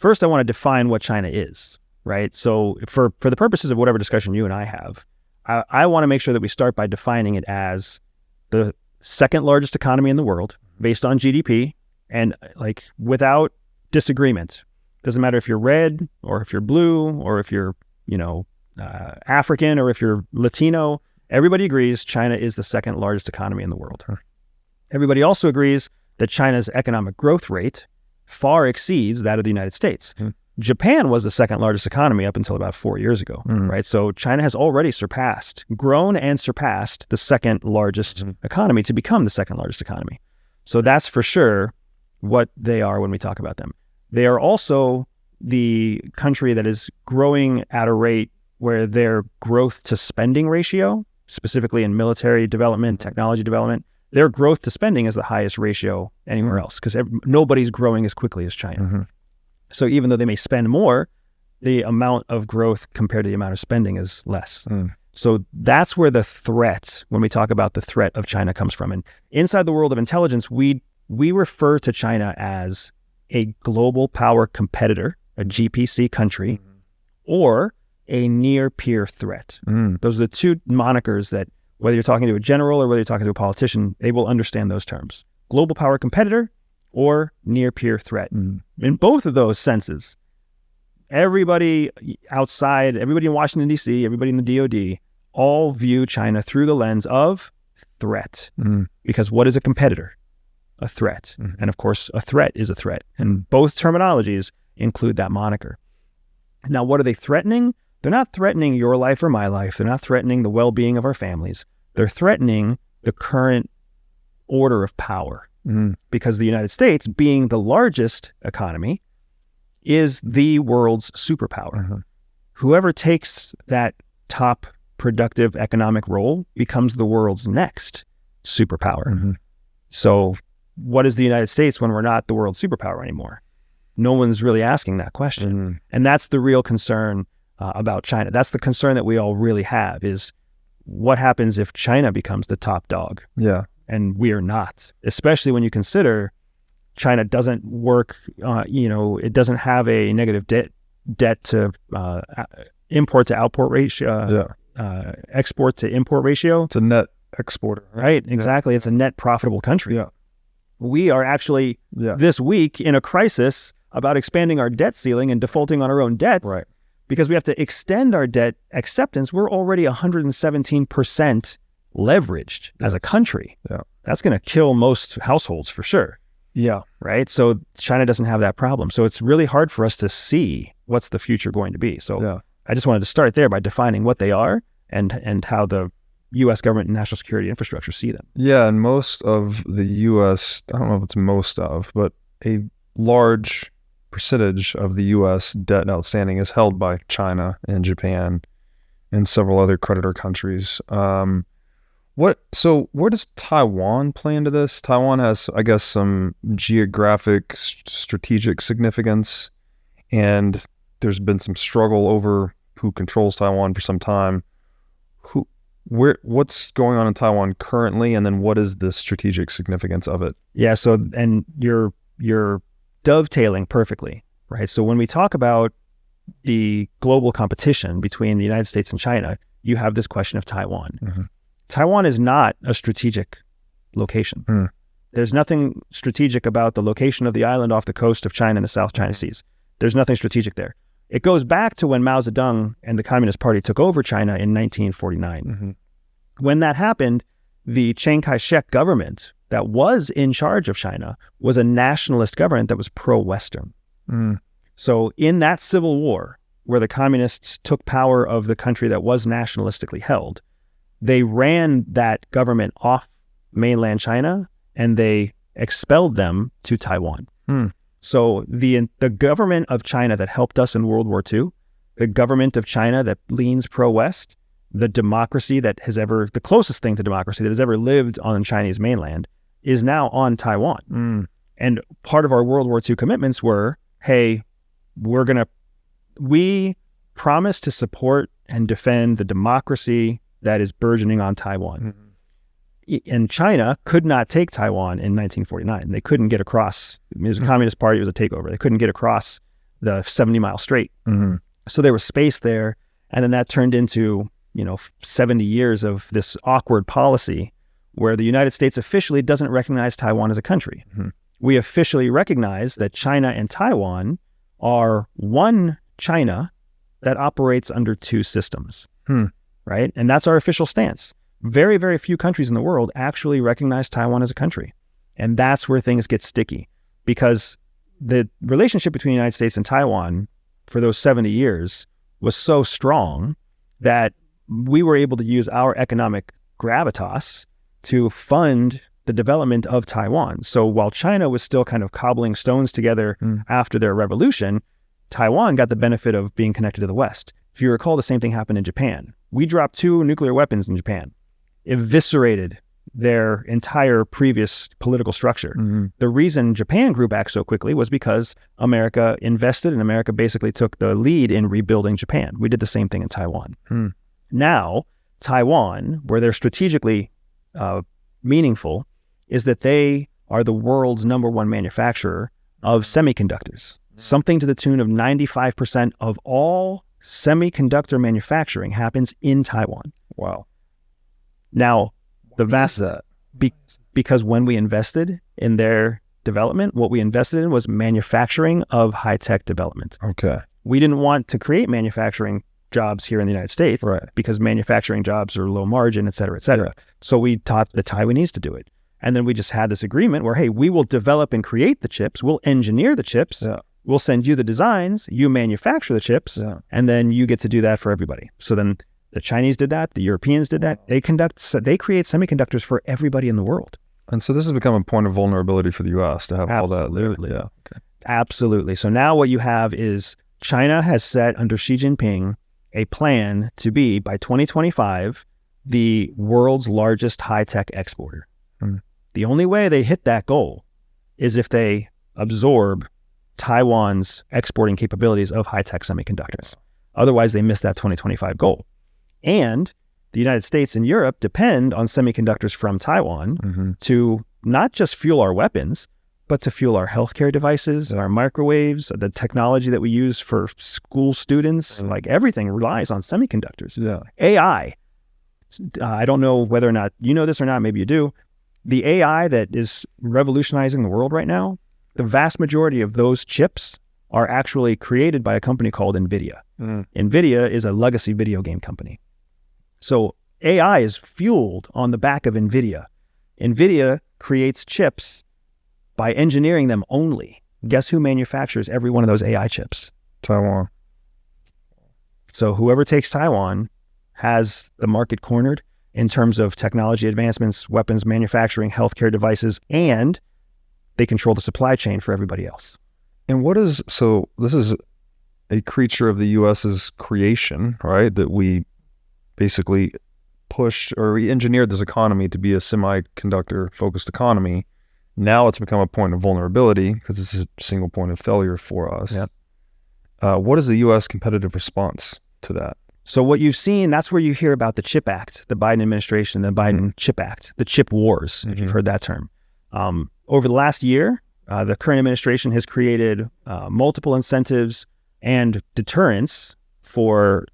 first I want to define what China is, right? So for the purposes of whatever discussion you and I have, I want to make sure that we start by defining it as the second largest economy in the world based on GDP, and like without disagreement. Doesn't matter if you're red or if you're blue or if you're, African or if you're Latino. Everybody agrees China is the second largest economy in the world. Everybody also agrees that China's economic growth rate far exceeds that of the United States. Japan was the second largest economy up until about 4 years ago, right? So China has already grown and surpassed the second largest economy to become the second largest economy. So that's for sure what they are when we talk about them. They are also the country that is growing at a rate where their growth to spending ratio, specifically in military development, technology development, their growth to spending is the highest ratio anywhere else, because nobody's growing as quickly as China. So even though they may spend more, the amount of growth compared to the amount of spending is less. So that's where the threat, when we talk about the threat of China, comes from. And inside the world of intelligence, we refer to China as a global power competitor, a GPC country, or a near peer threat. Those are the two monikers that, whether you're talking to a general or whether you're talking to a politician, they will understand those terms. Global power competitor or near peer threat. In both of those senses, everybody outside, everybody in Washington, D.C., everybody in the DOD, all view China through the lens of threat. Because what is a competitor? A threat. And of course, a threat is a threat. And both terminologies include that moniker. Now, what are they threatening? They're not threatening your life or my life. They're not threatening the well-being of our families. They're threatening the current order of power. Because the United States, being the largest economy, is the world's superpower. Whoever takes that top productive economic role becomes the world's next superpower. So what is the United States when we're not the world's superpower anymore? No one's really asking that question. And that's the real concern about China. That's the concern that we all really have, is what happens if China becomes the top dog? And we are not, especially when you consider China doesn't work, it doesn't have a negative debt to import to output ratio, export to import ratio. It's a net exporter. Right, exactly. It's a net profitable country. We are actually this week in a crisis about expanding our debt ceiling and defaulting on our own debt. Because we have to extend our debt acceptance. We're already 117% leveraged as a country. That's going to kill most households for sure. Right. So China doesn't have that problem. So it's really hard for us to see what's the future going to be. So I just wanted to start there by defining what they are and how the U.S. government and national security infrastructure see them. And most of the U.S., I don't know if it's most of, but a large percentage of the U.S. debt outstanding is held by China and Japan and several other creditor countries. So where does Taiwan play into this? Taiwan has, I guess, some geographic strategic significance, and there's been some struggle over who controls Taiwan for some time. What's going on in Taiwan currently, and then what is the strategic significance of it? So, and you're dovetailing perfectly, right? So when we talk about the global competition between the United States and China, you have this question of Taiwan. Taiwan is not a strategic location. There's nothing strategic about the location of the island off the coast of China in the South China Seas. There's nothing strategic there. It goes back to when Mao Zedong and the Communist Party took over China in 1949. When that happened, the Chiang Kai-shek government that was in charge of China was a nationalist government that was pro-Western. So in that civil war, where the communists took power of the country that was nationalistically held, they ran that government off mainland China and they expelled them to Taiwan. So the government of China that helped us in World War II, the government of China that leans pro-West, the democracy that has ever, the closest thing to democracy that has ever lived on Chinese mainland, is now on Taiwan. And part of our World War II commitments were, hey, we promise to support and defend the democracy that is burgeoning on Taiwan. And China could not take Taiwan in 1949. They couldn't get across. It was a communist party. It was a takeover. They couldn't get across the 70-mile strait. Mm-hmm. So there was space there. And then that turned into, 70 years of this awkward policy where the United States officially doesn't recognize Taiwan as a country. Mm-hmm. We officially recognize that China and Taiwan are one China that operates under two systems, right? And that's our official stance. Very, very few countries in the world actually recognize Taiwan as a country. And that's where things get sticky, because the relationship between the United States and Taiwan for those 70 years was so strong that we were able to use our economic gravitas to fund the development of Taiwan. So while China was still kind of cobbling stones together after their revolution, Taiwan got the benefit of being connected to the West. If you recall, the same thing happened in Japan. We dropped 2 nuclear weapons in Japan, eviscerated their entire previous political structure. Mm-hmm. The reason Japan grew back so quickly was because America invested, and America basically took the lead in rebuilding Japan. We did the same thing in Taiwan. Now, Taiwan, where they're strategically meaningful, is that they are the world's #1 manufacturer of semiconductors. Something to the tune of 95% of all semiconductor manufacturing happens in Taiwan. Wow. Now, the vast that because when we invested in their development, what we invested in was manufacturing of high-tech development. Okay. We didn't want to create manufacturing jobs here in the United States, Right. because manufacturing jobs are low margin, et cetera, et cetera. Yeah. So we taught the Taiwanese to do it. And then we just had this agreement where, hey, we will develop and create the chips. We'll engineer the chips. Yeah. We'll send you the designs. You manufacture the chips. Yeah. And then you get to do that for everybody. So then the Chinese did that. The Europeans did that. They create semiconductors for everybody in the world. And so this has become a point of vulnerability for the U.S. to have all that. Absolutely. Yeah. Okay. Absolutely. So now what you have is China has set under Xi Jinping a plan to be, by 2025, the world's largest high-tech exporter. The only way they hit that goal is if they absorb Taiwan's exporting capabilities of high-tech semiconductors. Otherwise, they miss that 2025 goal. And the United States and Europe depend on semiconductors from Taiwan to not just fuel our weapons, but to fuel our healthcare devices, our microwaves, the technology that we use for school students. Like, everything relies on semiconductors. Yeah. AI. I don't know whether or not you know this or not. Maybe you do. The AI that is revolutionizing the world right now, the vast majority of those chips are actually created by a company called NVIDIA. NVIDIA is a legacy video game company. So AI is fueled on the back of NVIDIA. NVIDIA creates chips by engineering them only. Guess who manufactures every one of those AI chips? Taiwan. So whoever takes Taiwan has the market cornered in terms of technology advancements, weapons manufacturing, healthcare devices, and they control the supply chain for everybody else. And so this is a creature of the U.S.'s creation, right? That we basically pushed, or we engineered this economy to be a semiconductor-focused economy. Now it's become a point of vulnerability because this is a single point of failure for us. Yep. What is the U.S. competitive response to that? So what you've seen, that's where you hear about the CHIP Act, the Biden administration, the Biden CHIP Act, the chip wars, if you've heard that term. Over the last year, the current administration has created multiple incentives and deterrents for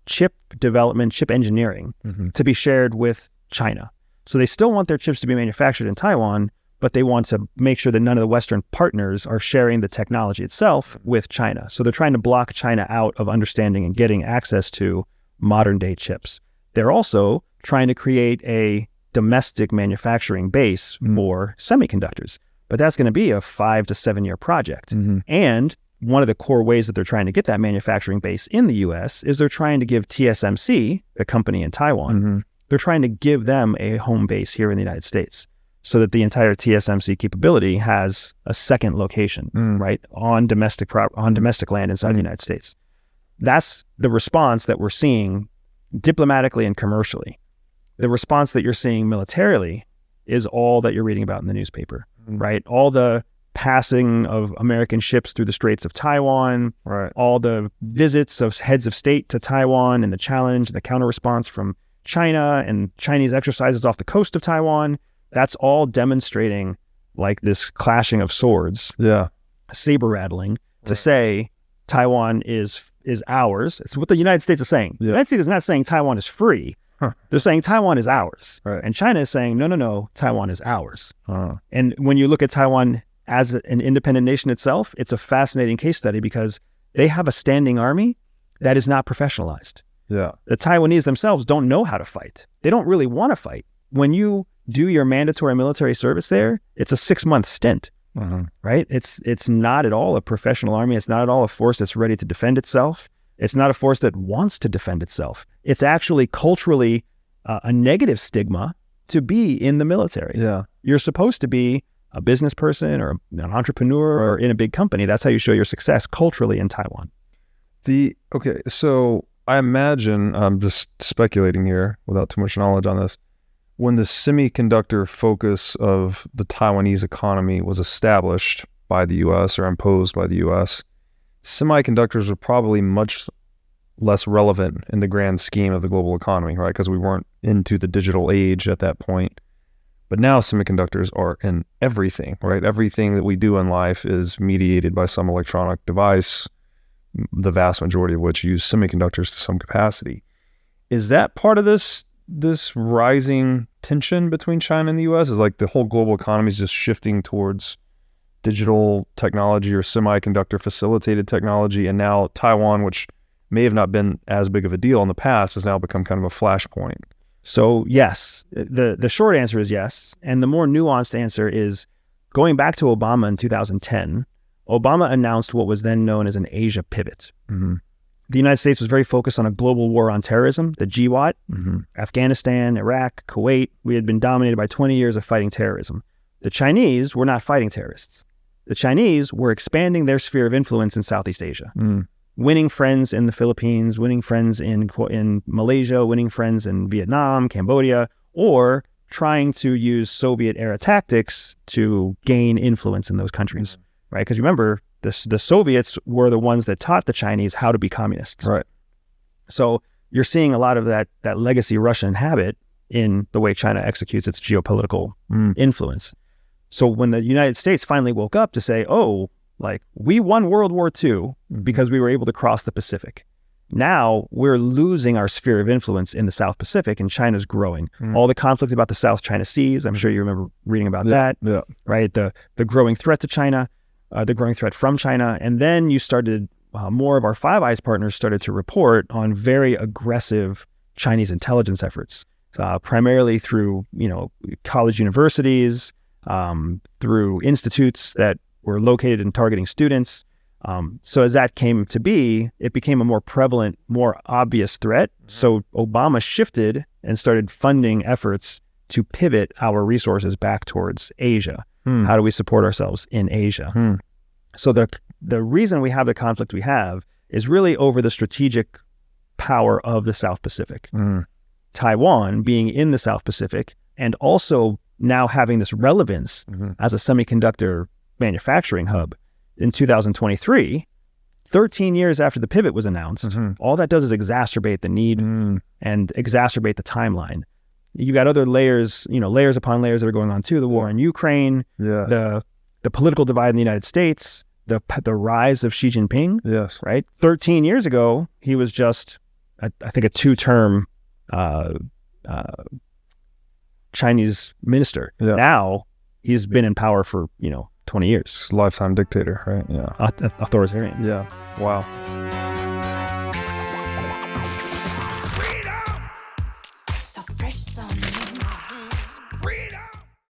chip development, chip engineering to be shared with China. So they still want their chips to be manufactured in Taiwan, but they want to make sure that none of the Western partners are sharing the technology itself with China. So they're trying to block China out of understanding and getting access to modern day chips. They're also trying to create a domestic manufacturing base for semiconductors, but that's going to be a 5 to 7 year project. And one of the core ways that they're trying to get that manufacturing base in the US is they're trying to give TSMC, the company in Taiwan, they're trying to give them a home base here in the United States, so that the entire TSMC capability has a second location, right, on domestic land inside the United States. That's the response that we're seeing diplomatically and commercially. The response that you're seeing militarily is all that you're reading about in the newspaper, right? All the passing of American ships through the Straits of Taiwan, Right. all the visits of heads of state to Taiwan, and the challenge, the counter response from China, and Chinese exercises off the coast of Taiwan. That's all demonstrating like this clashing of swords. Yeah. saber rattling to say Taiwan is ours. It's what the United States is saying. The United States is not saying Taiwan is free. They're saying Taiwan is ours. And China is saying, no, Taiwan is ours. And when you look at Taiwan as an independent nation itself, it's a fascinating case study because they have a standing army that is not professionalized. The Taiwanese themselves don't know how to fight. They don't really want to fight. When you do your mandatory military service there, it's a 6-month stint. Right? It's not at all a professional army. It's not at all a force that's ready to defend itself. It's not a force that wants to defend itself. It's actually culturally a negative stigma to be in the military. You're supposed to be a business person or an entrepreneur or in a big company. That's how you show your success culturally in Taiwan. Okay, so I imagine, I'm just speculating here without too much knowledge on this, when the semiconductor focus of the Taiwanese economy was established by the U.S. or imposed by the U.S., semiconductors were probably much less relevant in the grand scheme of the global economy, right? Because we weren't into the digital age at that point. But now semiconductors are in everything, right? Everything that we do in life is mediated by some electronic device, the vast majority of which use semiconductors to some capacity. Is that part of this rising tension between China and the U.S.? Is like the whole global economy is just shifting towards digital technology or semiconductor facilitated technology, and now Taiwan, which may have not been as big of a deal in the past, has now become kind of a flashpoint? So yes, the short answer is yes. And the more nuanced answer is going back to Obama in 2010, Obama announced what was then known as an Asia pivot. The United States was very focused on a global war on terrorism, the GWAT, Afghanistan, Iraq, Kuwait. We had been dominated by 20 years of fighting terrorism. The Chinese were not fighting terrorists. The Chinese were expanding their sphere of influence in Southeast Asia, winning friends in the Philippines, winning friends in Malaysia, winning friends in Vietnam, Cambodia, or trying to use Soviet-era tactics to gain influence in those countries, right? Because remember, the Soviets were the ones that taught the Chinese how to be communists. So you're seeing a lot of that legacy Russian habit in the way China executes its geopolitical influence. So when the United States finally woke up to say, oh, like we won World War II because we were able to cross the Pacific. Now we're losing our sphere of influence in the South Pacific, and China's growing. All the conflict about the South China Seas, I'm sure you remember reading about that, right? The growing threat to China, the growing threat from China. And then you started, more of our Five Eyes partners started to report on very aggressive Chinese intelligence efforts, primarily through, college universities, through institutes that were located in targeting students. So as that came to be, it became a more prevalent, more obvious threat. So Obama shifted and started funding efforts to pivot our resources back towards Asia. How do we support ourselves in Asia? So the reason we have the conflict we have is really over the strategic power of the South Pacific. Taiwan being in the South Pacific and also now having this relevance as a semiconductor manufacturing hub. In 2023, 13 years after the pivot was announced, all that does is exacerbate the need and exacerbate the timeline. You got other layers, layers upon layers that are going on too. The war in Ukraine, the political divide in the United States, the rise of Xi Jinping. Right. 13 years ago, he was just, I think, a 2-term Chinese minister. Now he's been in power for 20 years. Just a lifetime dictator, right? Authoritarian. Wow. So fresh on me. Freedom.